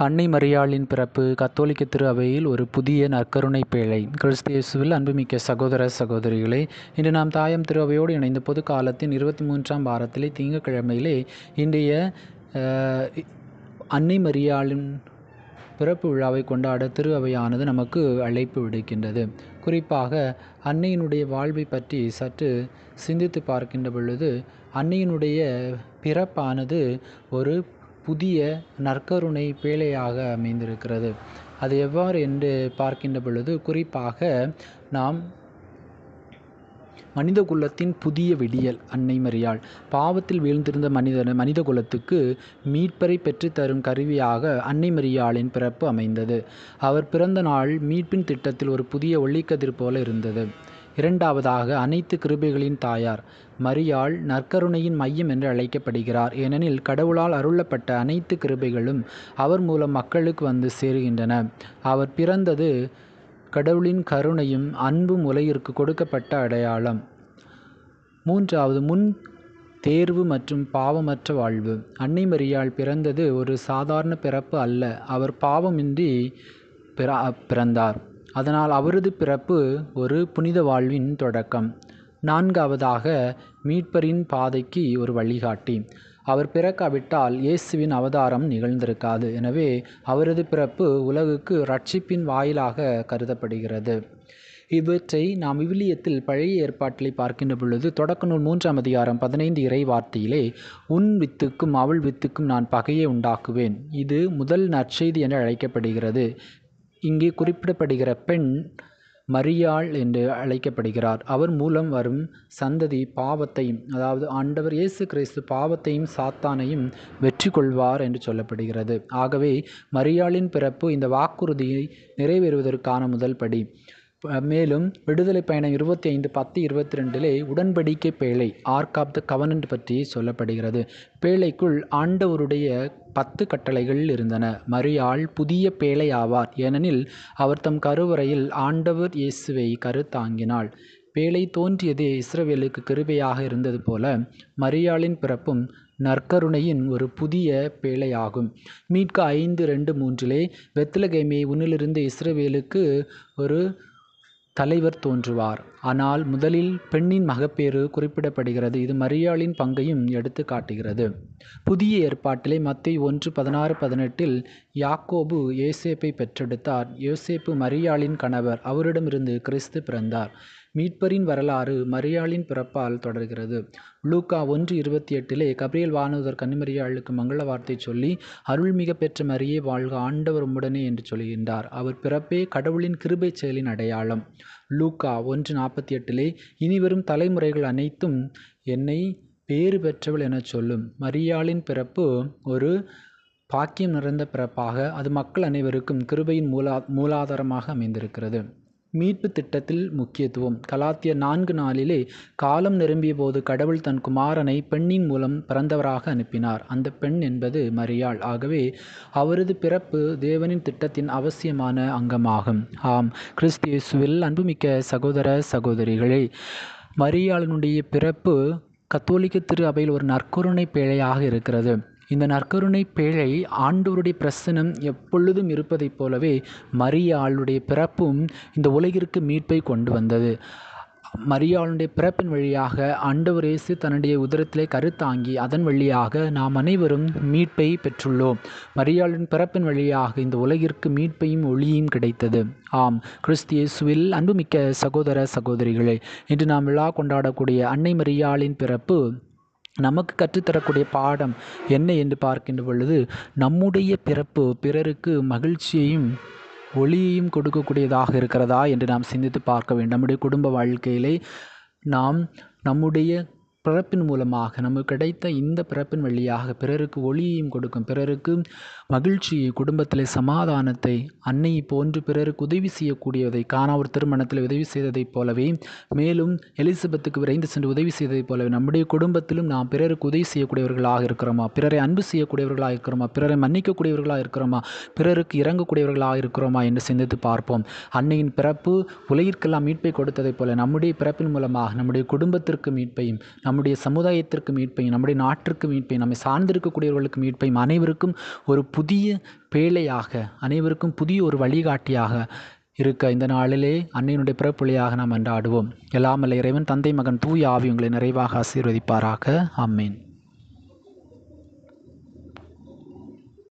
அன்னை மரியாளின் பிறப்பு கத்தோலிக்க திரு அவையில் ஒரு புதிய நற்கருணை பேழை. கிறிஸ்து இயேசுவில் அன்புமிக்க சகோதர சகோதரிகளே, இன்று நாம் தாயம் திரு அவையோடு இணைந்த பொது காலத்தின் 23ஆம் வாரத்திலே திங்கட்கிழமையிலே இன்றைய அன்னை மரியாளின் பிறப்பு விழாவை கொண்டாட திரு அவையானது நமக்கு அழைப்பு விடுக்கின்றது. குறிப்பாக அன்னையினுடைய வாழ்வை பற்றி சற்று சிந்தித்து பார்க்கின்ற பொழுது, அன்னையினுடைய பிறப்பானது ஒரு புதிய நற்கருணை பேழையாக அமைந்திருக்கிறது. அது எவ்வாறு என்று பார்க்கின்ற பொழுது, குறிப்பாக நாம் மனித குலத்தின் புதிய விடியல் அன்னை மரியாள் பாவத்தில் வீழ்ந்திருந்த மனித குலத்துக்கு மீட்பரை பெற்றுத்தரும் கருவியாக அன்னை மரியாளின் பிறப்பு அமைந்தது. அவர் பிறந்த நாள் மீட்பின் திட்டத்தில் ஒரு புதிய ஒளிக்கதிர் போல இருந்தது. இரண்டாவதாக, அனைத்து கிருபைகளின் தாயார் மரியாள் நற்கருணையின் மையம் என்று அழைக்கப்படுகிறார். ஏனெனில் கடவுளால் அருளப்பட்ட அனைத்து கிருபைகளும் அவர் மூலம் மக்களுக்கு வந்து சேருகின்றன. அவர் பிறந்தது கடவுளின் கருணையும் அன்பும் உலகிற்கு கொடுக்கப்பட்ட அடையாளம். மூன்றாவது, முன் தேர்வு மற்றும் பாவமற்ற வாழ்வு. அன்னை மரியாள் பிறந்தது ஒரு சாதாரண பிறப்பு அல்ல. அவர் பாவமின்றி பிறந்தார். அதனால் அவரது பிறப்பு ஒரு புனித வாழ்வின் தொடக்கம். நான்காவதாக, மீட்பரின் பாதைக்கு ஒரு வழிகாட்டி. அவர் பிறக்காவிட்டால் இயேசுவின் அவதாரம் நிகழ்ந்திருக்காது. எனவே அவரது பிறப்பு உலகுக்கு இரட்சிப்பின் வாயிலாக கருதப்படுகிறது. இவற்றை நாம் விவிலியத்தில் பழைய ஏற்பாட்டிலே பார்க்கின்ற பொழுது, தொடக்க நூல் 3ஆம் அதிகாரம் 15 இறை வார்த்தையிலே, உன் வித்துக்கும் அவள் வித்துக்கும் நான் பகையை உண்டாக்குவேன். இது முதல் நற்செய்தி என்று அழைக்கப்படுகிறது. இங்கே குறிப்பிடப்படுகிற பெண் மரியாள் என்று அழைக்கப்படுகிறார். அவர் மூலம் வரும் சந்ததி பாவத்தையும், அதாவது ஆண்டவர் இயேசு கிறிஸ்து பாவத்தையும் சாத்தானையும் வெற்றி கொள்வார் என்று சொல்லப்படுகிறது. ஆகவே மரியாளின் பிறப்பு இந்த வாக்குறுதியை நிறைவேறுவதற்கான முதல் படி. மேலும் விடுதலை பயணம் 25:10-22 உடன்படிக்கை பேழை, ஆர்க் ஆஃப் த கவனன்ட் பற்றி சொல்லப்படுகிறது. பேழைக்குள் ஆண்டவருடைய 10 கட்டளைகள் இருந்தன. மரியாள் புதிய பேழை ஆவார், ஏனெனில் அவர் தம் கருவறையில் ஆண்டவர் இயேசுவை கருத்தாங்கினாள். பேழை தோன்றியதே இஸ்ரவேலுக்கு கிருபையாக இருந்தது போல, மரியாளின் பிறப்பும் நற்கருணையின் ஒரு புதிய பேழையாகும். மீட்க 5:2-3 பெத்லகேமே, உன்னிலிருந்து இஸ்ரவேலுக்கு ஒரு தலைவர் தோன்றுவார். ஆனால் முதலில் பெண்ணின் மகப்பேறு குறிப்பிடப்படுகிறது. இது மரியாளின் பங்கையும் எடுத்து காட்டுகிறது. புதிய ஏற்பாட்டிலே மத்தேயு 1:16-18 யாக்கோபு யோசேப்பை பெற்றெடுத்தார். யோசேப்பு மரியாளின் கணவர். அவரிடமிருந்து கிறிஸ்து பிறந்தார். மீட்பரின் வரலாறு மரியாளின் பிறப்பால் தொடர்கிறது. லூக்கா 1:28 கபிரியேல் வானதூதர் கன்னிமரியாளுக்கு மங்கள வார்த்தை சொல்லி, அருள்மிக பெற்ற மரியே வாழ்க, ஆண்டவர் உம்முடனே என்று சொல்கின்றார். அவர் பிறப்பே கடவுளின் கிருபை செயலின் அடையாளம். லூக்கா 1:48 இனிவரும் தலைமுறைகள் அனைத்தும் என்னை பேறு பெற்றவள் என சொல்லும். மரியாளின் பிறப்பு ஒரு பாக்கியம் நிறைந்த பிறப்பாக, அது மக்கள் அனைவருக்கும் கிருபையின் மூலாதாரமாக அமைந்திருக்கிறது. மீட்பு திட்டத்தில் முக்கியத்துவம். கலாத்தியர் 4:4 காலம் நிரம்பிய போது கடவுள் தன் குமாரனை பெண்ணின் மூலம் பிறந்தவராக அனுப்பினார். அந்த பெண் என்பது மரியாள். ஆகவே அவரது பிறப்பு தேவனின் திட்டத்தின் அவசியமான அங்கமாகும். ஆம், கிறிஸ்து இயேசுவில் அன்புமிக்க சகோதர சகோதரிகளே, மரியாளினுடைய பிறப்பு கத்தோலிக்க திரு அவையில் ஒரு நற்கருணை பேழையாக இருக்கிறது. இந்த நற்கருணை பேழை ஆண்டவருடைய பிரசனம் எப்பொழுதும் இருப்பதைப் போலவே மரியாளுடைய பிறப்பும் இந்த உலகிற்கு மீட்பை கொண்டு வந்தது. மரியாளுடைய பிறப்பின் வழியாக ஆண்டவர் இயேசு தன்னுடைய உதரத்திலே கருத்தாங்கி அதன் வழியாக நாம் அனைவரும் மீட்பை பெற்றுள்ளோம். மரியாளின் பிறப்பின் வழியாக இந்த உலகிற்கு மீட்பையும் ஒளியும் கிடைத்தது. ஆம், கிறிஸ்து இயேசுவில் அன்புமிக்க சகோதர சகோதரிகளே, இன்று நாம் விழா கொண்டாடக்கூடிய அன்னை மரியாளின் பிறப்பு நமக்கு கற்றுத்தரக்கூடிய பாடம் என்ன என்று பார்க்கின்ற பொழுது, நம்முடைய பிறப்பு பிறருக்கு மகிழ்ச்சியையும் ஒளியையும் கொடுக்கக்கூடியதாக இருக்கிறதா என்று நாம் சிந்தித்து பார்க்க வேண்டும். நம்முடைய குடும்ப வாழ்க்கையிலே நாம் நம்முடைய பிறப்பின் மூலமாக நமக்கு கிடைத்த இந்த பிறப்பின் வழியாக பிறருக்கு ஒளியையும் கொடுக்கும், பிறருக்கு மகிழ்ச்சியை, குடும்பத்திலே சமாதானத்தை, அன்னையை போன்று பிறருக்கு உதவி செய்யக்கூடியதை, காணா ஒரு திருமணத்தில் உதவி செய்ததைப் போலவே, மேலும் எலிசபெத்துக்கு விரைந்து சென்று உதவி செய்ததைப் போலவே நம்முடைய குடும்பத்திலும் நாம் பிறருக்கு உதவி செய்யக்கூடியவர்களாக இருக்கிறோமா? பிறரை அன்பு செய்யக்கூடியவர்களாக இருக்கிறோமா? பிறரை மன்னிக்கக்கூடியவர்களாக இருக்கிறோமா? பிறருக்கு இறங்கக்கூடியவர்களாக இருக்கிறோமா என்று சிந்தித்து பார்ப்போம். அன்னையின் பிறப்பு உலகிற்கெல்லாம் மீட்பை கொடுத்ததைப் போல நம்முடைய பிறப்பின் மூலமாக நம்முடைய குடும்பத்திற்கு மீட்பையும், நம்முடைய சமுதாயத்திற்கு மீட்பையும் நம்முடைய நாட்டிற்கு மீட்பையும் நம்மை சார்ந்திருக்கக்கூடியவர்களுக்கு மீட்பையும் அனைவருக்கும் ஒரு புதிய பேழையாக அனைவருக்கும் புதிய ஒரு வழிகாட்டியாக இருக்க இந்த நாளிலே அன்னையினுடைய பிறப்புலியாக நாம் அன்றாடுவோம். எல்லாம் வல்ல இறைவன் தந்தை மகன் தூய ஆவி உங்களை நிறைவாக ஆசீர்வதிப்பாராக. ஆமென்.